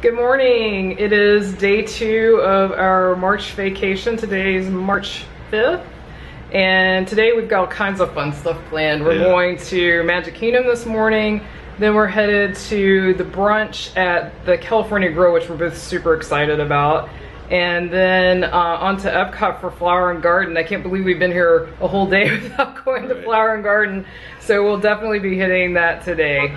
Good morning. It is day 2 of our March vacation. Today is March 5th. And today we've got all kinds of fun stuff planned. We're going to Magic Kingdom this morning. Then we're headed to the brunch at the California Grill, which we're both super excited about. And then on to Epcot for Flower and Garden. I can't believe we've been here a whole day without going to Flower and Garden. So we'll definitely be hitting that today.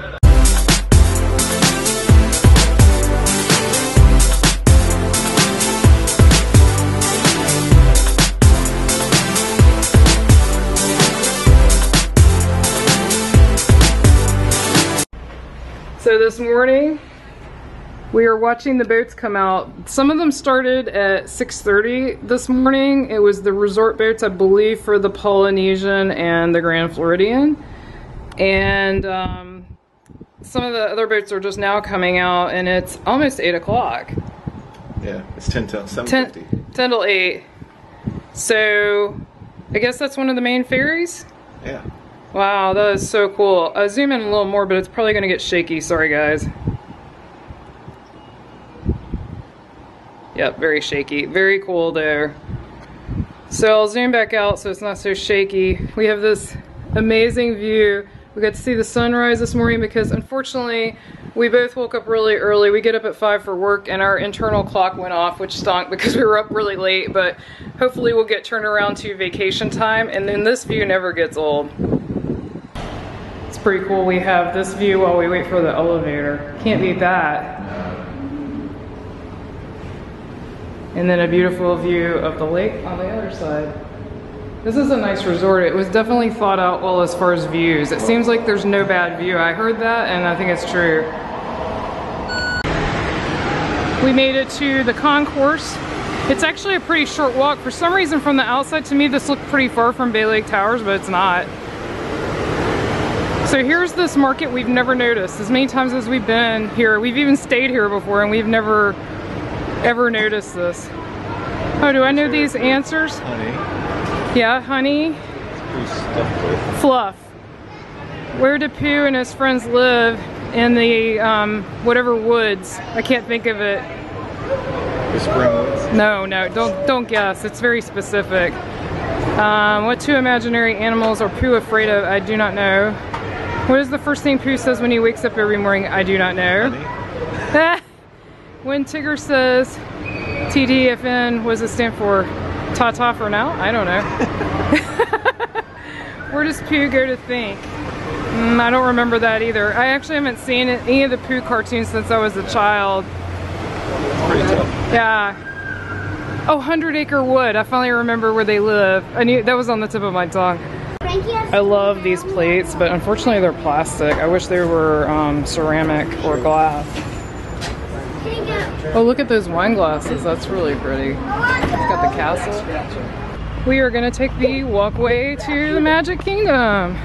So this morning, we are watching the boats come out. Some of them started at 6:30 this morning. It was the resort boats, I believe, for the Polynesian and the Grand Floridian. And some of the other boats are just now coming out, and it's almost 8 o'clock. Yeah, it's 10 till 7:50. 10 till 8. So, I guess that's one of the main ferries? Yeah. Wow, that is so cool. I'll zoom in a little more, but it's probably going to get shaky. Sorry, guys. Yep, very shaky. Very cool there. So I'll zoom back out so it's not so shaky. We have this amazing view. We got to see the sunrise this morning because unfortunately we both woke up really early. We get up at 5 for work and our internal clock went off, which stunk because we were up really late, but hopefully we'll get turned around to vacation time, and then this view never gets old. It's pretty cool. We have this view while we wait for the elevator. Can't beat that. And then a beautiful view of the lake on the other side. This is a nice resort. It was definitely thought out well as far as views. It seems like there's no bad view. I heard that and I think it's true. We made it to the concourse. It's actually a pretty short walk. For some reason from the outside, to me this looked pretty far from Bay Lake Towers, but it's not. So here's this market we've never noticed. As many times as we've been here, we've even stayed here before and we've never ever noticed this. Oh, do I know these answers? Honey. Yeah, honey. Who's stuffed with? Fluff. Where do Pooh and his friends live in the whatever woods? I can't think of it. Whispering Woods? No, don't guess. It's very specific. What two imaginary animals are Pooh afraid of? I do not know. What is the first thing Pooh says when he wakes up every morning? I do not know. Honey. When Tigger says TDFN, what does it stand for? Ta-ta for now? I don't know. Where does Pooh go to think? I don't remember that either. I actually haven't seen any of the Pooh cartoons since I was a child. It's pretty tough. Yeah. Oh, 100 Acre Wood. I finally remember where they live. I knew that was on the tip of my tongue. I love these plates, but unfortunately they're plastic. I wish they were ceramic or glass. Oh, look at those wine glasses. That's really pretty. It's got the castle. We are going to take the walkway to the Magic Kingdom.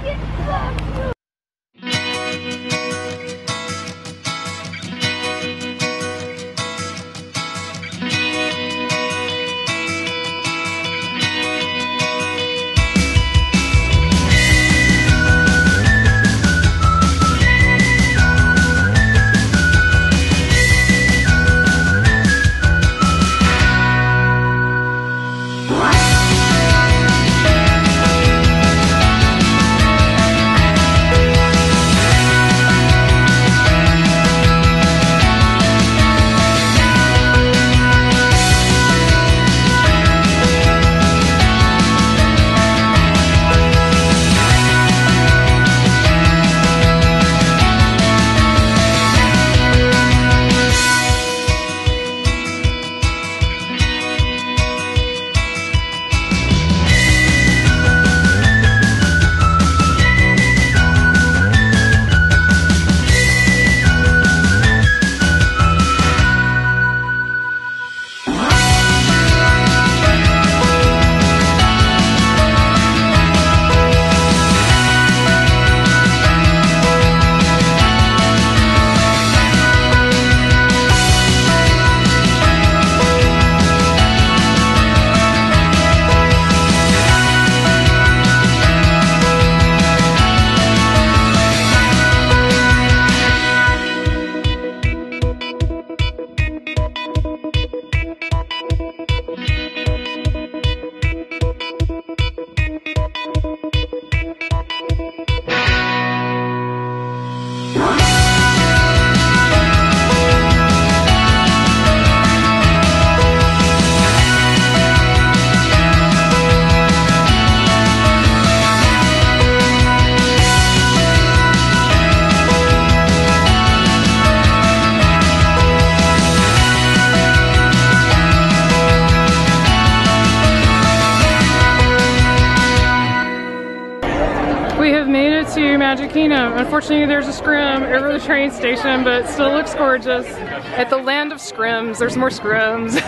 to Magic Kingdom. Unfortunately, there's a scrim over the train station, but it still looks gorgeous. At the land of scrims, there's more scrims,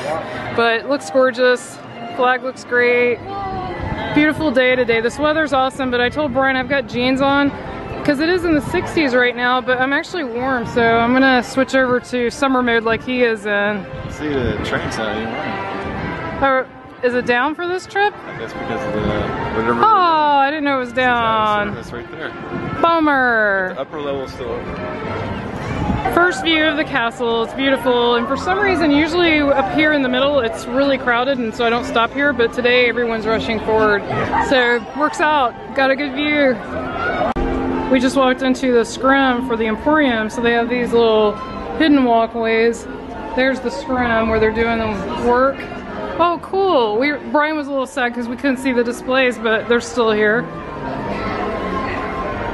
but it looks gorgeous. Flag looks great. Beautiful day today. This weather's awesome, but I told Brian I've got jeans on because it is in the 60s right now, but I'm actually warm, so I'm gonna switch over to summer mode like he is in. See, the train's not even running. Is it down for this trip? I guess because of the whatever. Oh, I didn't know it was down. That's right there. Bummer. The upper level still open. First view of the castle. It's beautiful, and for some reason, usually up here in the middle, it's really crowded, and so I don't stop here. But today, everyone's rushing forward, so works out. Got a good view. We just walked into the scrim for the Emporium, so they have these little hidden walkways. There's the scrim where they're doing the work. Oh, cool. Brian was a little sad because we couldn't see the displays, but they're still here.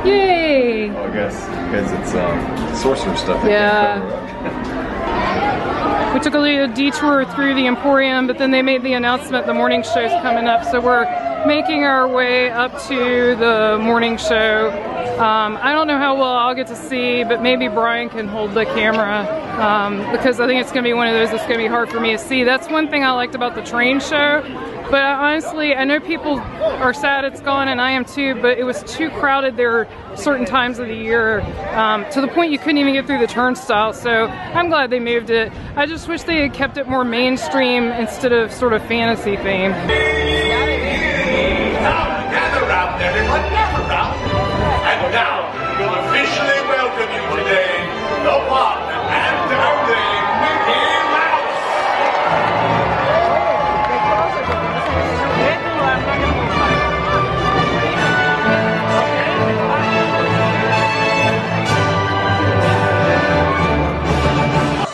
Yay! Well, I guess because it's sorcerer stuff. Yeah. We took a little detour through the Emporium, but then they made the announcement the morning show's coming up, so we're making our way up to the morning show. I don't know how well I'll get to see, but maybe Brian can hold the camera because I think it's going to be one of those that's going to be hard for me to see. That's one thing I liked about the train show, but honestly, I know people are sad it's gone, and I am too, but it was too crowded there certain times of the year to the point you couldn't even get through the turnstile, so I'm glad they moved it. I just wish they had kept it more mainstream instead of sort of fantasy themed. Gather round, everyone, gather round. And now, we'll officially welcome you today, the one and only Mickey Mouse.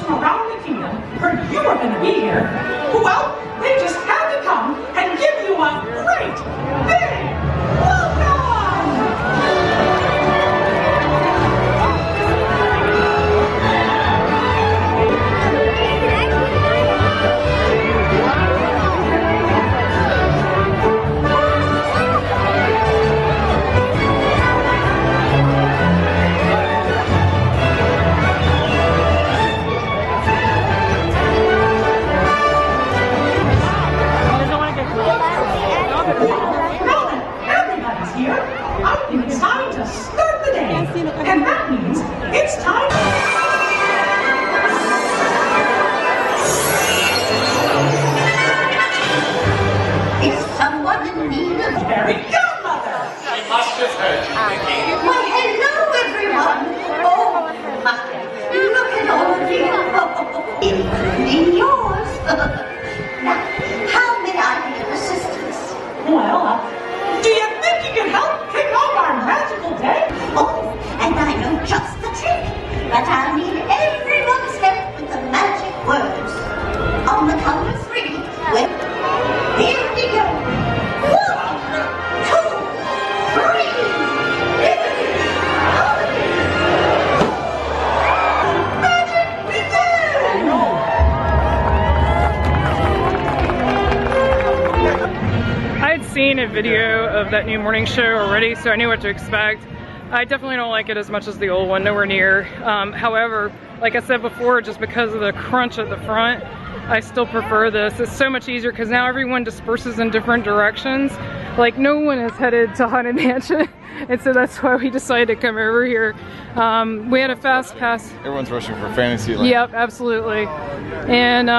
Around the kingdom, heard you were going to be here. Well, they just had to come and give you a great big welcome! Now that everybody's here, I think it's time to start the day. And that means it's time. Is someone in need of Very good, Mother. She must have heard you, Mickey. Well, hello, everyone. Oh, my, look at all of you. Including yours. Now, how may I be of assistance? Well, do you think you can help kick off our magical day? Oh, and I know just the trick. But I'll need everyone's help with the magic words. On the count of 3, well, here we go. 1, 2, 3. I'd seen a video of that new morning show already, so I knew what to expect. I definitely don't like it as much as the old one, nowhere near. However, like I said before, just because of the crunch at the front, I still prefer this. It's so much easier because now everyone disperses in different directions. Like no one is headed to Haunted Mansion, and so that's why we decided to come over here. We had a fast pass. Everyone's rushing for Fantasyland. Yep, absolutely. And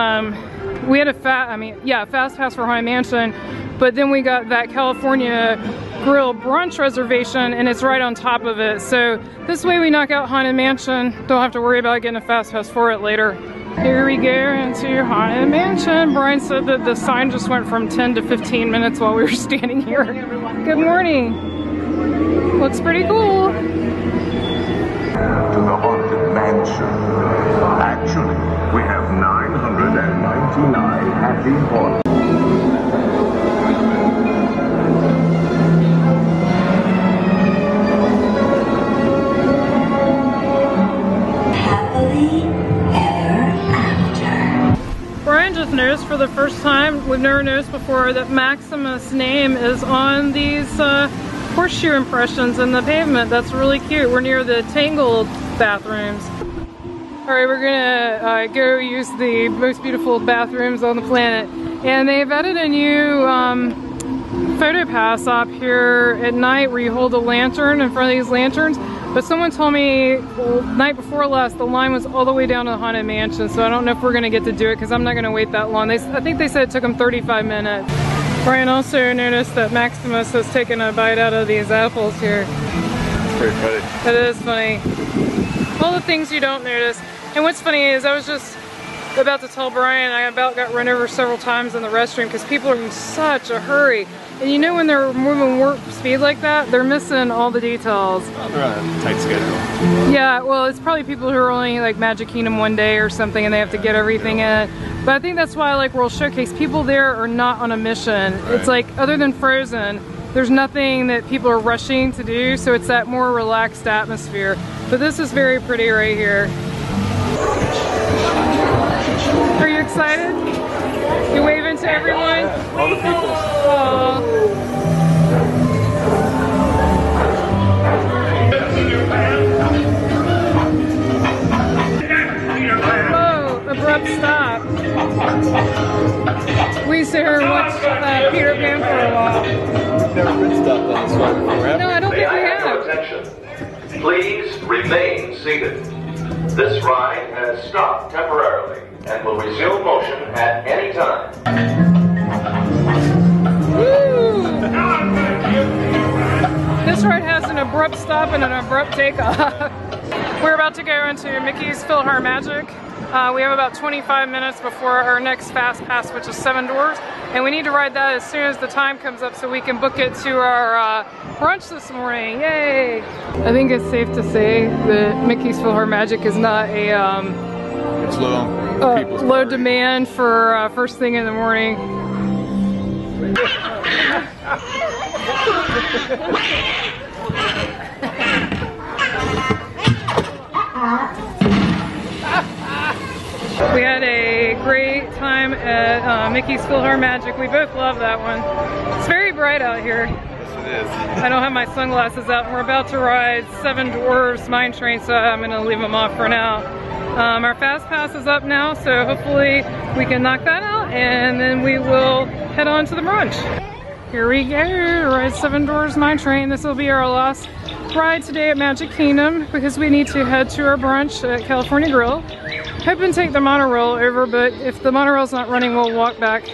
we had a fast pass for Haunted Mansion, but then we got that California Grill brunch reservation, and it's right on top of it. So this way we knock out Haunted Mansion. Don't have to worry about getting a fast pass for it later. Here we go into Haunted Mansion. Brian said that the sign just went from 10 to 15 minutes while we were standing here. Good morning. Looks pretty cool. To the Haunted Mansion. Actually, we have 999 happy haunts. Brian just noticed for the first time, we've never noticed before, that Maximus' name is on these horseshoe impressions in the pavement. That's really cute. We're near the Tangled bathrooms. All right, we're gonna go use the most beautiful bathrooms on the planet. And they've added a new photo pass up here at night where you hold a lantern in front of these lanterns. But someone told me night before last the line was all the way down to the Haunted Mansion, so I don't know if we're gonna get to do it because I'm not gonna wait that long. I think they said it took them 35 minutes. Brian also noticed that Maximus has taken a bite out of these apples here. It's pretty funny. It is funny. All the things you don't notice. And what's funny is I was just about to tell Brian I about got run over several times in the restroom because people are in such a hurry. And you know when they're moving warp speed like that, they're missing all the details. Oh, they're on a tight schedule. Yeah, well, it's probably people who are only like Magic Kingdom one day or something and they have to get everything in. But I think that's why I like World Showcase. People there are not on a mission. Right. It's like, other than Frozen, there's nothing that people are rushing to do, so it's that more relaxed atmosphere. But this is very pretty right here. Are you excited? You waving to everyone? Yeah, all the people. Aww. Oh, abrupt stop. We used to hear and watch Peter Pan for a while. We've never been stopped on this ride before, have No, I don't think we have. Attention. Please remain seated. This ride has stopped temporarily and will resume motion at any time. Woo! This ride has an abrupt stop and an abrupt takeoff. We're about to go into Mickey's PhilharMagic. We have about 25 minutes before our next Fast Pass, which is 7 Dwarfs, and we need to ride that as soon as the time comes up so we can book it to our brunch this morning. Yay! I think it's safe to say that Mickey's PhilharMagic is not a It's low. low demand for first thing in the morning. We had a great time at Mickey's PhilharMagic. We both love that one. It's very bright out here. Yes, it is. I don't have my sunglasses out, and we're about to ride 7 Dwarfs Mine Train, so I'm gonna leave them off for now. Our Fast Pass is up now, so hopefully we can knock that out, and then we will head on to the brunch. Here we go, ride 7 Dwarfs Mine Train. This will be our last ride today at Magic Kingdom because we need to head to our brunch at California Grill. Hope and take the monorail over, but if the monorail's not running, we'll walk back.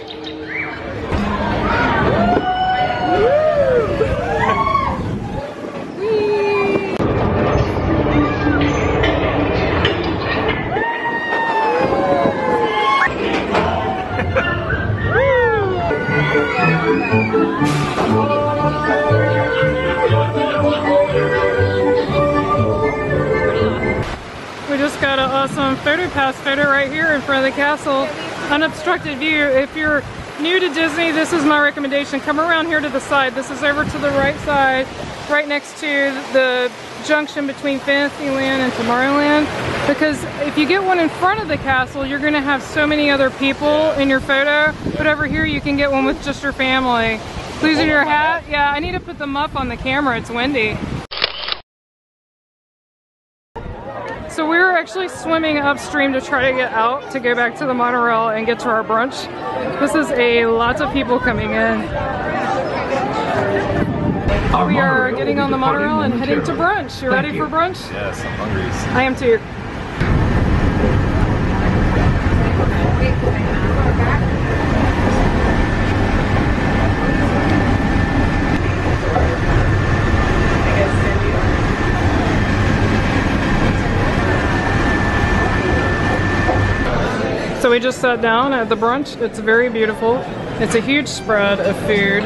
We just got an awesome photo pass photo right here in front of the castle. Unobstructed view. If you're new to Disney, this is my recommendation. Come around here to the side. This is over to the right side, right next to the junction between Fantasyland and Tomorrowland. Because if you get one in front of the castle, you're gonna have so many other people in your photo. But over here, you can get one with just your family. Losing your hat? Yeah, I need to put the muff on the camera. It's windy. So we were actually swimming upstream to try to get out to go back to the monorail and get to our brunch. This is a lot of people coming in. We are getting on the monorail and heading to brunch. You ready for brunch? Yes, I'm hungry. I am too. So we just sat down at the brunch. It's very beautiful. It's a huge spread of food.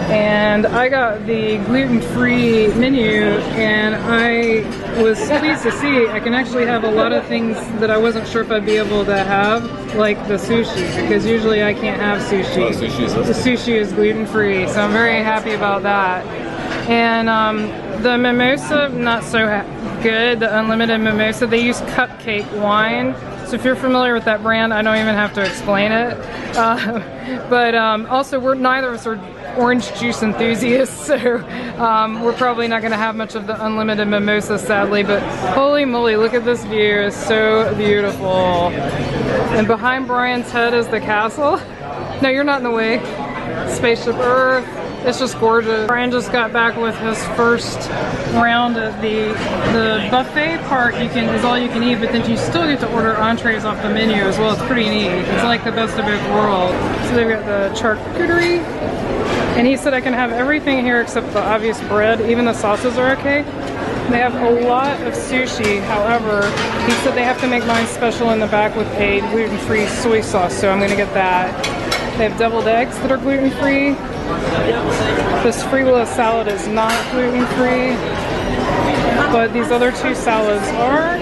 And I got the gluten-free menu, and I was pleased to see I can actually have a lot of things that I wasn't sure if I'd be able to have, like the sushi, because usually I can't have sushi. Oh, sushi is The sushi is gluten-free, so I'm very happy about that. And the mimosa, not so good, the unlimited mimosa. They use cupcake wine. So if you're familiar with that brand, I don't even have to explain it. But also, neither of us are orange juice enthusiasts, so we're probably not gonna have much of the unlimited mimosa, sadly, but holy moly, look at this view, it's so beautiful. And behind Brian's head is the castle. No, you're not in the way. Spaceship Earth. It's just gorgeous. Brian just got back with his first round at the buffet part. Is all you can eat, but then you still get to order entrees off the menu as well. It's pretty neat. It's like the best of both worlds. So they've got the charcuterie, and he said I can have everything here except the obvious bread. Even the sauces are okay. They have a lot of sushi. However, he said they have to make mine special in the back with a gluten-free soy sauce, so I'm gonna get that. They have deviled eggs that are gluten-free. This free willow salad is not gluten-free, but these other two salads are.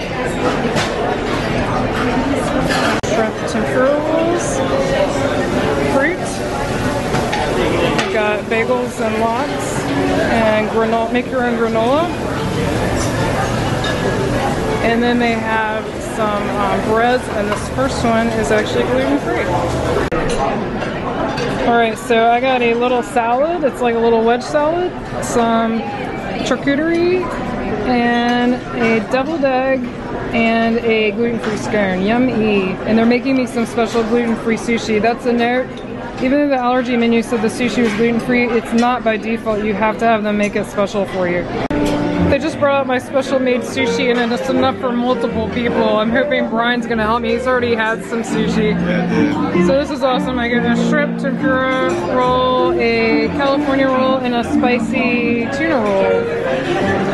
Shrimp tempura rolls, fruit. We've got bagels and lox, and granola, make your own granola. And then they have some breads, and this first one is actually gluten-free. Alright, so I got a little salad. It's like a little wedge salad, some charcuterie, and a deviled egg, and a gluten-free scone. Yummy! And they're making me some special gluten-free sushi. That's a note. Even though the allergy menu said the sushi was gluten-free, it's not by default. You have to have them make it special for you. They just brought out my special made sushi, and it's enough for multiple people. I'm hoping Brian's gonna help me. He's already had some sushi. So this is awesome. I get a shrimp tempura roll, a California roll, and a spicy tuna roll.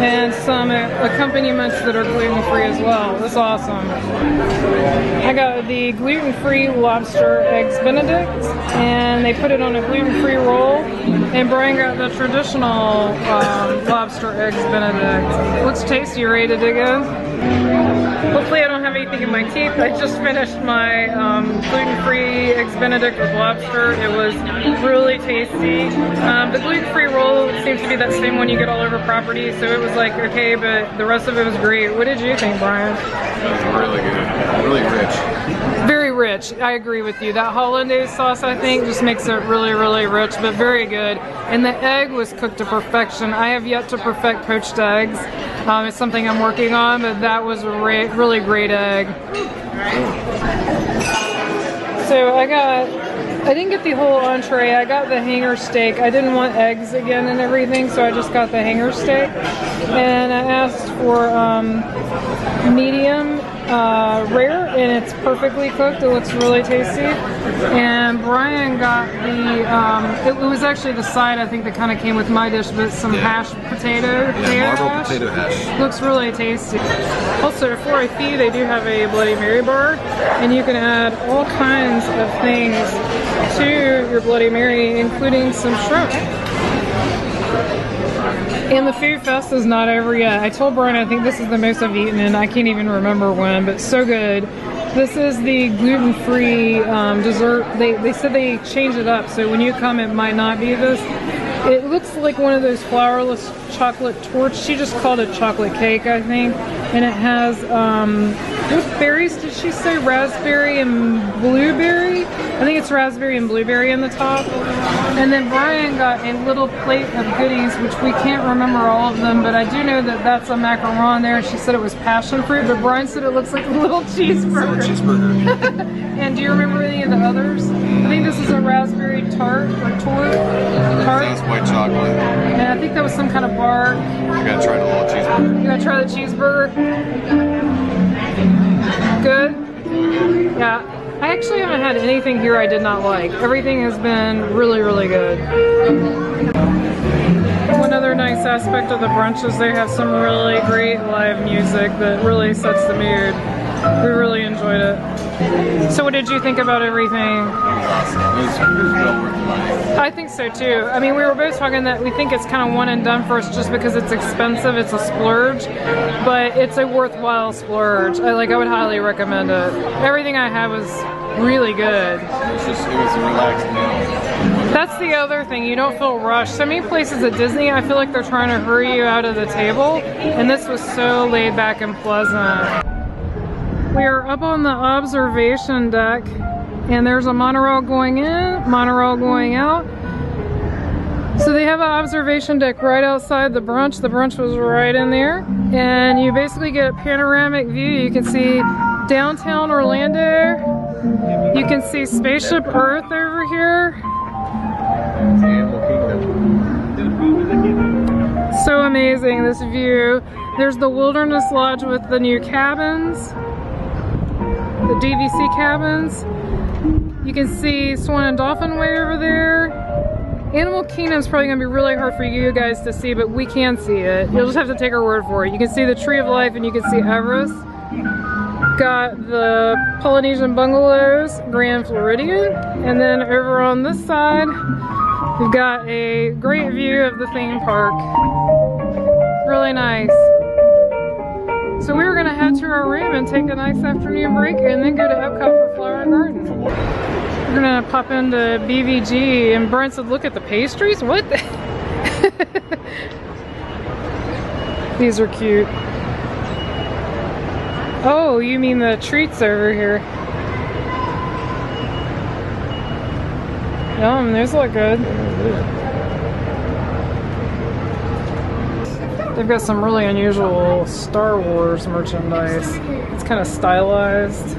And some accompaniments that are gluten-free as well. That's awesome. I got the gluten-free lobster eggs Benedict, and they put it on a gluten-free roll. And Brian got the traditional lobster eggs Benedict. Looks tasty. You ready to dig in? Hopefully I don't have anything in my teeth. I just finished my gluten-free eggs Benedict with lobster. It was really tasty. The gluten-free roll seems to be that same one you get all over property, so it was like okay, but the rest of it was great. What did you think, Brian? It was really good. Really rich. Very rich. I agree with you. That hollandaise sauce, I think, just makes it really, really rich, but very good. And the egg was cooked to perfection. I have yet to perfect poached eggs. It's something I'm working on, but that was a really great egg. So I didn't get the whole entree. I got the hanger steak. I didn't want eggs again and everything, so I just got the hanger steak. And I asked for medium rare, and it's perfectly cooked. It looks really tasty. And Brian got the, it was actually the side I think that kind of came with my dish, but some hashed potato hash. Potato hash. Looks really tasty. Also, for a fee, they do have a Bloody Mary bar, and you can add all kinds of things to your Bloody Mary, including some shrimp. And the food fest is not over yet. I told Brian I think this is the most I've eaten, and I can't even remember when, but so good. This is the gluten-free dessert. They said they change it up, so when you come it might not be this. It looks like one of those flourless chocolate torts. She just called it chocolate cake, I think. And it has, what berries did she say? Raspberry and blueberry? I think it's raspberry and blueberry in the top. And then Brian got a little plate of goodies, which we can't remember all of them, but I do know that that's a macaron there. She said it was passion fruit, but Brian said it looks like a little cheeseburger. It's a cheeseburger. And do you remember any of the others? I think this is a raspberry tart or tort. That's white chocolate. And I think that was some kind of bar. I gotta try the little cheeseburger. You gotta try the cheeseburger? Good? Yeah. I actually haven't had anything here I did not like. Everything has been really, really good. One other nice aspect of the brunch is they have some really great live music that really sets the mood. We really enjoyed it. So what did you think about everything? Awesome. It was well worth the money. I think so too. I mean, we were both talking that we think it's kind of one and done for us just because it's expensive, it's a splurge, but it's a worthwhile splurge. I would highly recommend it. Everything I had was really good. It was a relaxed meal. That's the other thing, you don't feel rushed. So many places at Disney, I feel like they're trying to hurry you out of the table, and this was so laid back and pleasant. We are up on the observation deck, and there's a monorail going in, monorail going out. So they have an observation deck right outside the brunch. The brunch was right in there. And you basically get a panoramic view. You can see downtown Orlando. You can see Spaceship Earth over here. So amazing, this view. There's the Wilderness Lodge with the new cabins. The DVC cabins. You can see Swan and Dolphin Way over there. Animal Kingdom's probably gonna be really hard for you guys to see, but we can see it. You'll just have to take our word for it. You can see the Tree of Life and you can see Everest. Got the Polynesian Bungalows, Grand Floridian. And then over on this side, we've got a great view of the theme park. Really nice. So we were gonna head to our room and take a nice afternoon break and then go to Epcot for Flower and Garden. We're gonna pop into BVG and Brent said, look at the pastries? What? These are cute. Oh, you mean the treats over here. Yum, those look good. They've got some really unusual Star Wars merchandise. It's kind of stylized.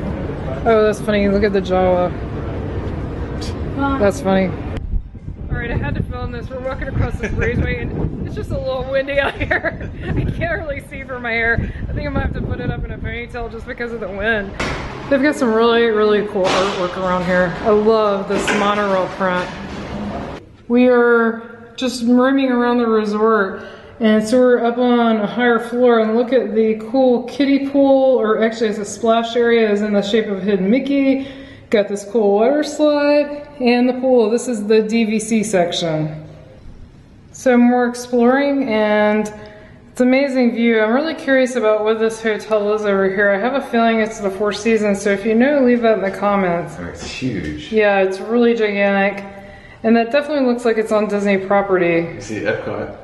Oh, that's funny. Look at the Jawa. That's funny. Alright, I had to film this. We're walking across this breezeway and it's just a little windy out here. I can't really see for my hair. I think I might have to put it up in a ponytail just because of the wind. They've got some really, really cool artwork around here. I love this monorail print. We are just roaming around the resort. And so we're up on a higher floor and look at the cool kiddie pool, or actually it's a splash area, is in the shape of a hidden Mickey. Got this cool water slide and the pool. This is the DVC section. So more exploring and it's an amazing view. I'm really curious about what this hotel is over here. I have a feeling it's the Four Seasons, so if you know, leave that in the comments. Oh, it's huge. Yeah, it's really gigantic. And that definitely looks like it's on Disney property. You see Epcot.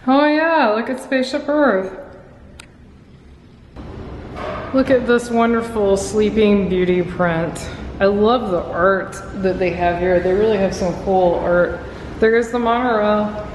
Oh yeah, look at Spaceship Earth. Look at this wonderful Sleeping Beauty print. I love the art that they have here. They really have some cool art. There goes the monorail.